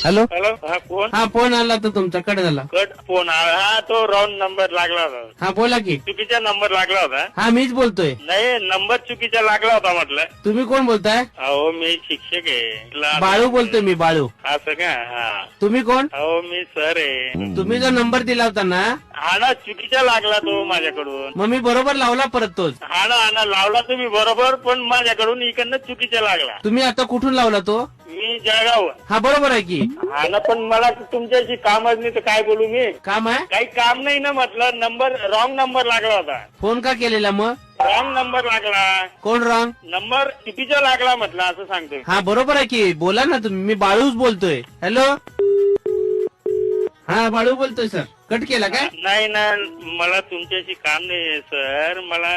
Hello hello, हा कोण? हा फोन आला तर तुमच्याकडे झाला. कट फोन आला. हा तो रॉंग नंबर लागला होता. हा बोला की. चुकीचा नंबर लागला होता. हा मीच बोलतोय. नाही, नंबर चुकीचा लागला होता म्हटलं. तुम्ही कोण बोलताय? अहो मी शिक्षक आहे. बाळू बोलतोय मी, बाळू. असं का? हा. तुम्ही कोण? अहो मी सर आहे. तुम्ही जो नंबर दिला होता ना, हा ना, चुकीचा लागला तो माझ्याकडून. मग मी बरोबर लावला परत तोच. हा ना लावला तुम्ही बरोबर, पण माझ्याकडून इकडनं चुकीचा लागला. तुम्ही आता कुठून लावला तो? मी जळगाव. हा बरोबर आहे की. हा ना, पण मला तुमच्याशी कामच नाही तर काय बोलू मी. काम आहे? काही काम नाही ना, म्हटलं नंबर रॉंग नंबर लागला होता. फोन का केलेला मग? रॉंग नंबर लागला. कोण रॉंग? नंबर चुकीचा लागला म्हटलं, असं सांगतोय. हा बरोबर आहे की. बोला ना तुम्ही, मी बाळूच बोलतोय. हॅलो, हा बाळू बोलतोय सर. कट केला काय? नाही ना, मला तुमच्याशी काम नाही सर. मला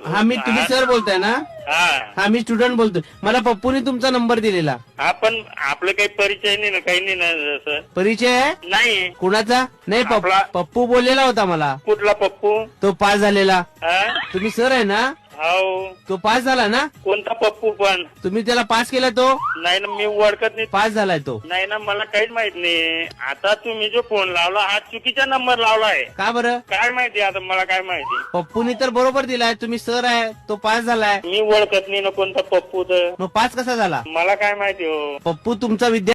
हा मी, तुम्ही सर बोलताय ना? हा हा मी स्टुडंट बोलतोय. मला पप्पूने तुमचा नंबर दिलेला. हा, पण आपलं काही परिचय नाही ना, काही नाही ना सर. परिचय आहे? नाही. कुणाचा? नाही आपला. पप्पू बोललेला होता मला. कुठला पप्पू? तो पास झालेला. हा? तुम्ही सर आहे ना? हो. तो पास झाला ना? कोणता पप्पू पण? तुम्ही त्याला पास केला तो? नाही ना, मी ओळखत नाही. पास झालाय तो. नाही ना, मला काहीच माहित नाही. आता तुम्ही जो फोन लावला हा चुकीचा नंबर लावलाय. का बरं? काय माहिती आता, मला काय माहिती. पप्पूनी तर बरोबर दिलाय. तुम्ही सर आहे, तो पास झालाय. मी ओळखत नाही ना कोणता पप्पू तर. मग पास कसा झाला? मला काय माहिती हो. पप्पू तुमचा विद्यार्थी